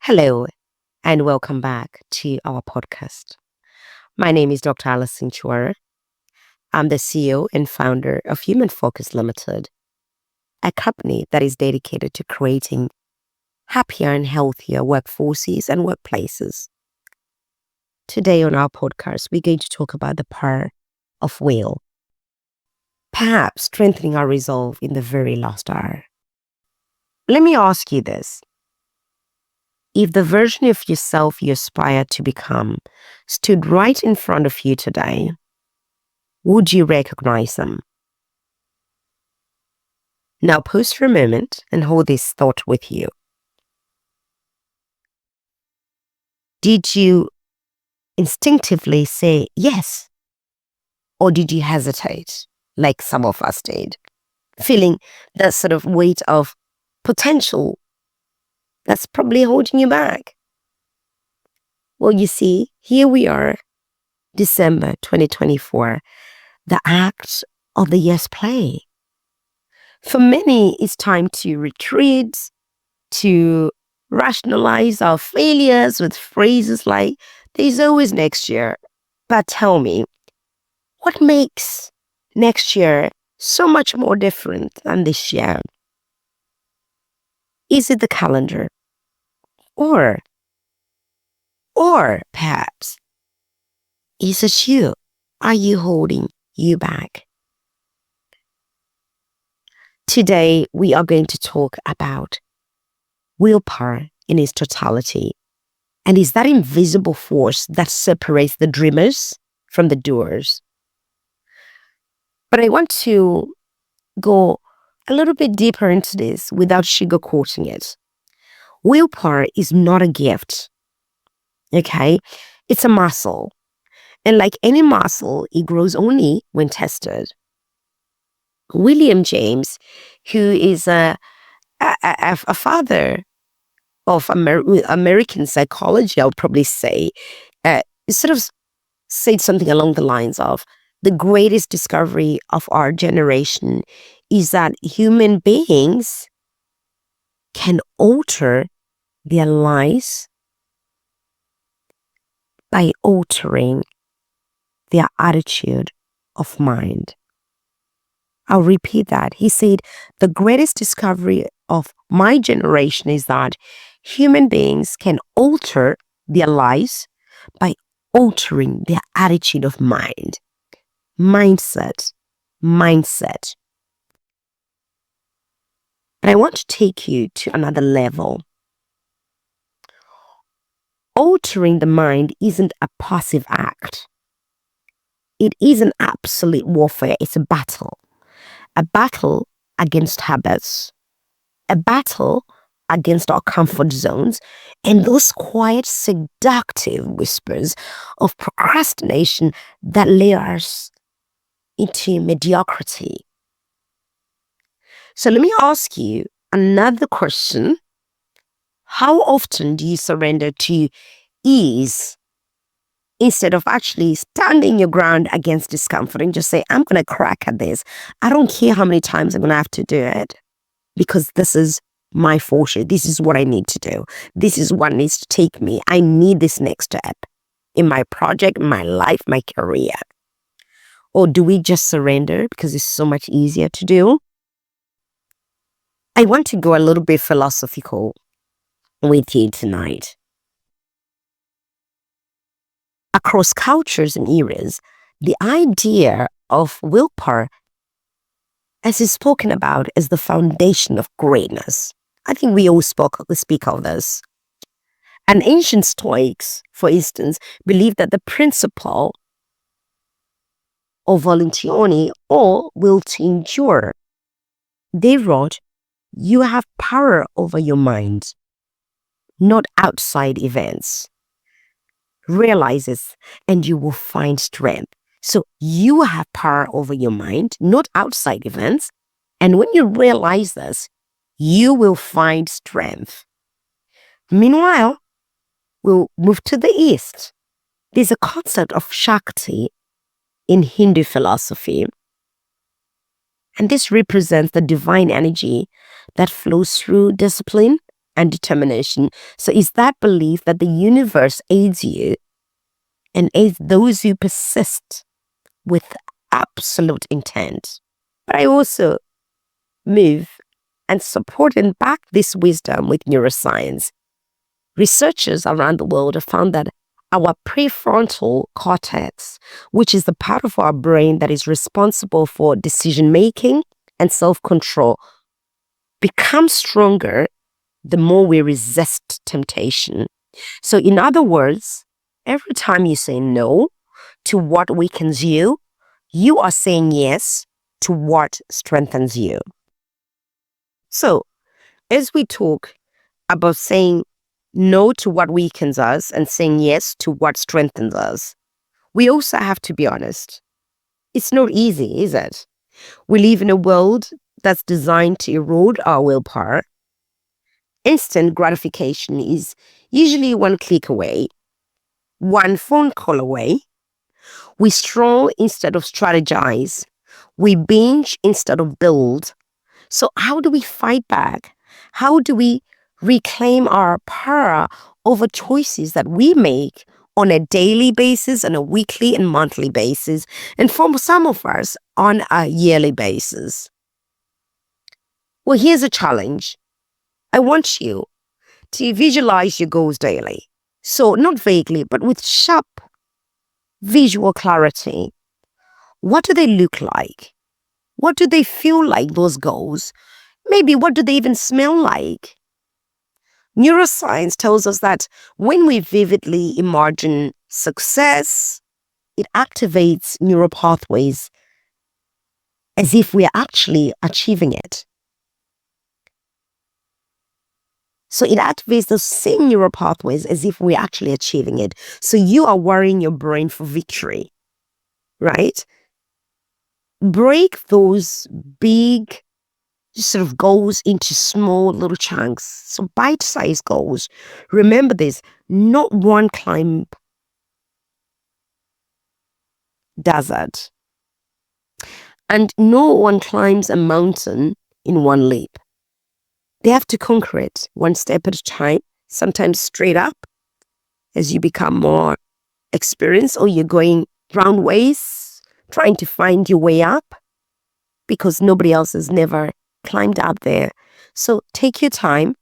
Hello, and welcome back to our podcast. My name is Dr. Allison Chiwara. I'm the CEO and founder of Human Focused Ltd, a company that is dedicated to creating happier and healthier workforces and workplaces. Today on our podcast, we're going to talk about the power of will, perhaps strengthening our resolve in the very last hour. Let me ask you this. If the version of yourself you aspire to become stood right in front of you today, would you recognize them? Now pause for a moment and hold this thought with you. Did you instinctively say yes? Or did you hesitate, like some of us did, feeling that sort of weight of potential that's probably holding you back? Well, you see, here we are, December 2024, the act of the yes play. For many, it's time to retreat, to rationalize our failures with phrases like, there's always next year. But tell me, what makes next year so much more different than this year? Is it the calendar? Or perhaps, is it you? Are you holding you back? Today, we are going to talk about willpower in its totality. And is that invisible force that separates the dreamers from the doers. But I want to go a little bit deeper into this without sugarcoating it. Willpower is not a gift, okay? It's a muscle. And like any muscle, it grows only when tested. William James, who is a father of American psychology, I'll probably say, sort of said something along the lines of, the greatest discovery of our generation is that human beings can alter their lives by altering their attitude of mind. I'll repeat that. He said, the greatest discovery of my generation is that human beings can alter their lives by altering their attitude of mind. Mindset. And I want to take you to another level. Altering the mind isn't a passive act. It is an absolute warfare. It's a battle against habits, a battle against our comfort zones, and those quiet, seductive whispers of procrastination that lure us into mediocrity. So let me ask you another question. How often do you surrender to ease instead of actually standing your ground against discomfort and just say, I'm going to crack at this. I don't care how many times I'm going to have to do it because this is my forte. This is what I need to do. This is what needs to take me. I need this next step in my project, my life, my career. Or do we just surrender because it's so much easier to do? I want to go a little bit philosophical with you tonight. Across cultures and eras, the idea of willpower, as is spoken about, is the foundation of greatness. I think we all speak of this. And ancient Stoics, for instance, believed that the principle of voluntione, or will to endure, they wrote, you have power over your mind, not outside events. Realize this and you will find strength. So you have power over your mind, not outside events. And when you realize this, you will find strength. Meanwhile, we'll move to the East. There's a concept of Shakti in Hindu philosophy. And this represents the divine energy that flows through discipline and determination. So it's that belief that the universe aids you and aids those who persist with absolute intent. But I also move and support and back this wisdom with neuroscience. Researchers around the world have found that our prefrontal cortex, which is the part of our brain that is responsible for decision making and self-control, becomes stronger the more we resist temptation. So in other words, every time you say no to what weakens you, you are saying yes to what strengthens you. So as we talk about saying no to what weakens us and saying yes to what strengthens us, we also have to be honest. It's not easy, is it? We live in a world that's designed to erode our willpower. Instant gratification is usually one click away, one phone call away. We stroll instead of strategize. We binge instead of build. So how do we fight back? How do we reclaim our power over choices that we make on a daily basis, on a weekly and monthly basis, and for some of us on a yearly basis? Well, here's a challenge. I want you to visualize your goals daily. So not vaguely, but with sharp visual clarity. What do they look like? What do they feel like, those goals? Maybe what do they even smell like? Neuroscience tells us that when we vividly imagine success, it activates neural pathways as if we are actually achieving it. So it activates those same neural pathways as if we're actually achieving it. So you are wiring your brain for victory, right? Break those big sort of goals into small little chunks. So bite-sized goals. Remember this, not one climb does that. And no one climbs a mountain in one leap. They have to conquer it one step at a time, sometimes straight up as you become more experienced, or you're going round ways, trying to find your way up because nobody else has never climbed up there. So take your time,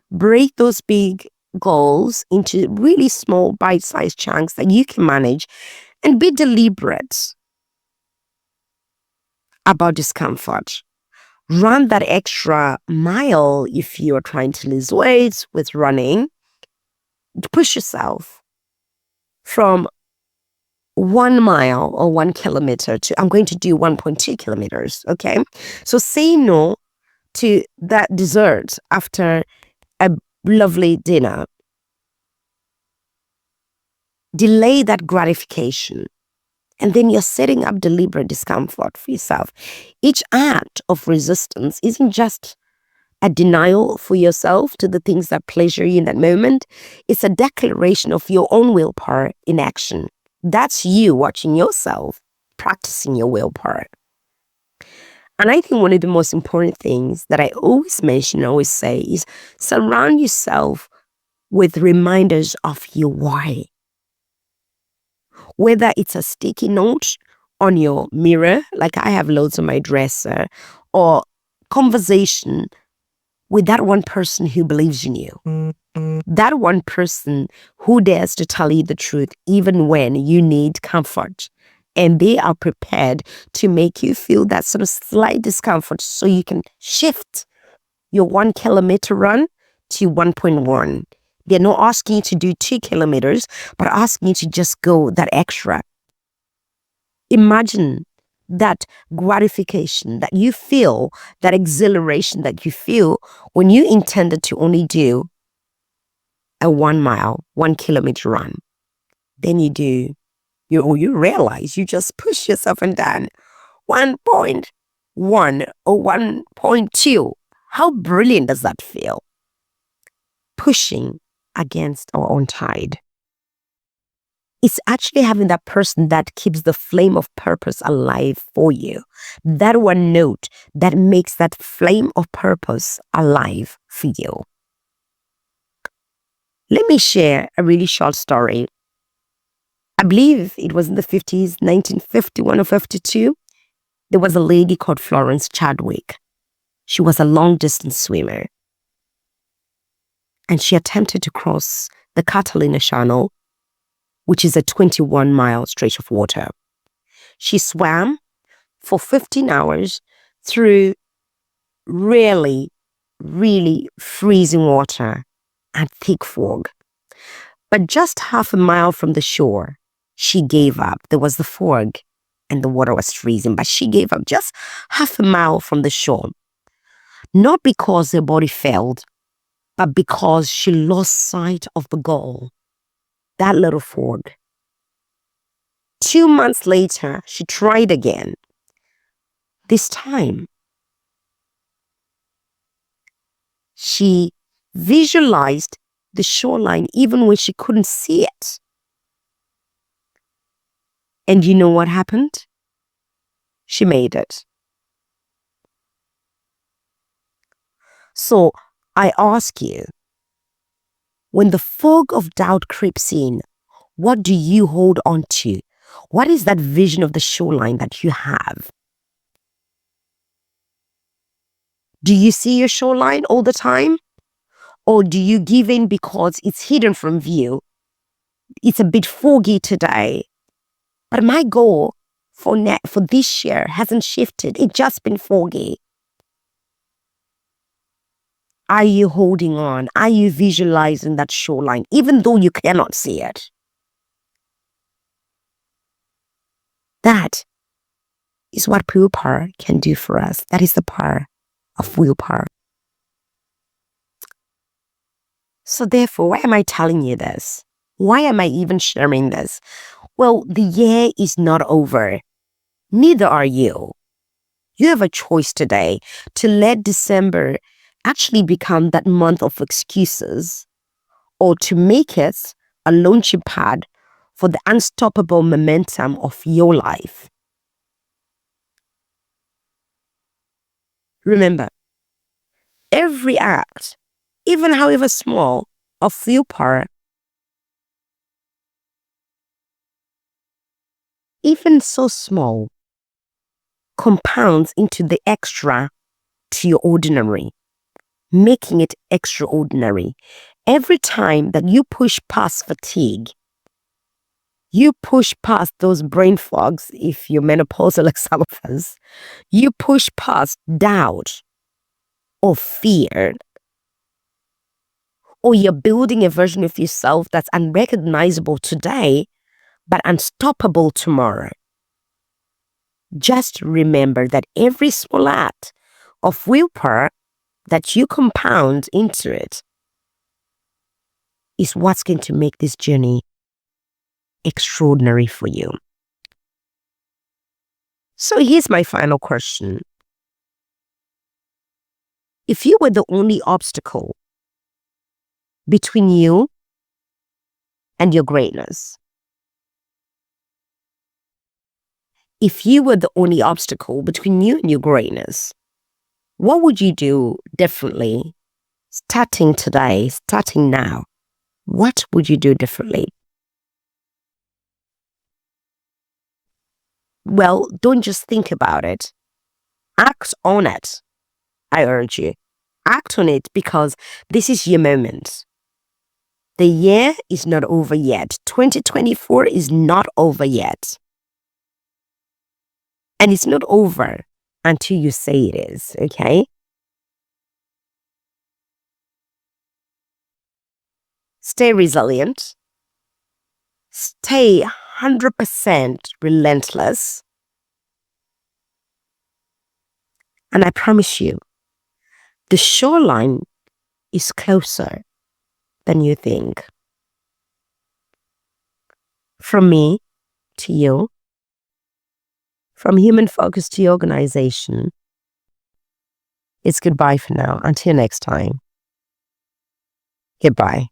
break those big goals into really small bite-sized chunks that you can manage, and be deliberate about discomfort. Run that extra mile if you're trying to lose weight with running. Push yourself from 1 mile or 1 kilometer to I'm going to do 1.2 kilometers. Okay. So say no to that dessert after a lovely dinner. Delay that gratification. And then you're setting up deliberate discomfort for yourself. Each act of resistance isn't just a denial for yourself to the things that pleasure you in that moment. It's a declaration of your own willpower in action. That's you watching yourself, practicing your willpower. And I think one of the most important things that I always mention, always say, is surround yourself with reminders of your why. Whether it's a sticky note on your mirror, like I have loads on my dresser, or conversation with that one person who believes in you. That one person who dares to tell you the truth even when you need comfort. And they are prepared to make you feel that sort of slight discomfort so you can shift your 1 kilometer run to 1.1. They're not asking you to do 2 kilometers, but asking you to just go that extra. Imagine that gratification that you feel, that exhilaration that you feel when you intended to only do a 1 mile, 1 kilometer run. Then you realize you just push yourself and done 1.1 or 1.2. How brilliant does that feel? Pushing against our own tide. It's actually having that person that keeps the flame of purpose alive for you. That one note that makes that flame of purpose alive for you. Let me share a really short story. I believe it was in the 50s, 1951 or 52. There was a lady called Florence Chadwick. She was a long distance swimmer. And she attempted to cross the Catalina Channel, which is a 21-mile stretch of water. She swam for 15 hours through really, really freezing water and thick fog. But just half a mile from the shore, she gave up. There was the fog and the water was freezing, but she gave up just half a mile from the shore. Not because her body failed, but because she lost sight of the goal, that little fog. 2 months later, she tried again. This time, she visualized the shoreline even when she couldn't see it. And you know what happened? She made it. So I ask you, when the fog of doubt creeps in, what do you hold on to? What is that vision of the shoreline that you have? Do you see your shoreline all the time? Or do you give in because it's hidden from view? It's a bit foggy today. But my goal for this year hasn't shifted. It's just been foggy. Are you holding on? Are you visualizing that shoreline, even though you cannot see it? That is what willpower can do for us. That is the power of willpower. So therefore, why am I telling you this? Why am I even sharing this? Well, the year is not over. Neither are you. You have a choice today to let December actually become that month of excuses, or to make it a launching pad for the unstoppable momentum of your life. Remember, every act, even however small, of willpower, even so small, compounds into the extra to your ordinary, making it extraordinary. Every time that you push past fatigue, you push past those brain fogs, if you're menopausal like some of us, you push past doubt or fear, or you're building a version of yourself that's unrecognizable today, but unstoppable tomorrow. Just remember that every small act of willpower that you compound into it is what's going to make this journey extraordinary for you. So here's my final question. If you were the only obstacle between you and your greatness, if you were the only obstacle between you and your greatness, what would you do differently starting today, starting now? What would you do differently? Well, don't just think about it. Act on it. I urge you. Act on it, because this is your moment. The year is not over yet. 2024 is not over yet. And it's not over until you say it is, okay? Stay resilient. Stay 100% relentless. And I promise you, the shoreline is closer than you think. From me to you, from Human Focused to your organization, it's goodbye for now. Until next time. Goodbye.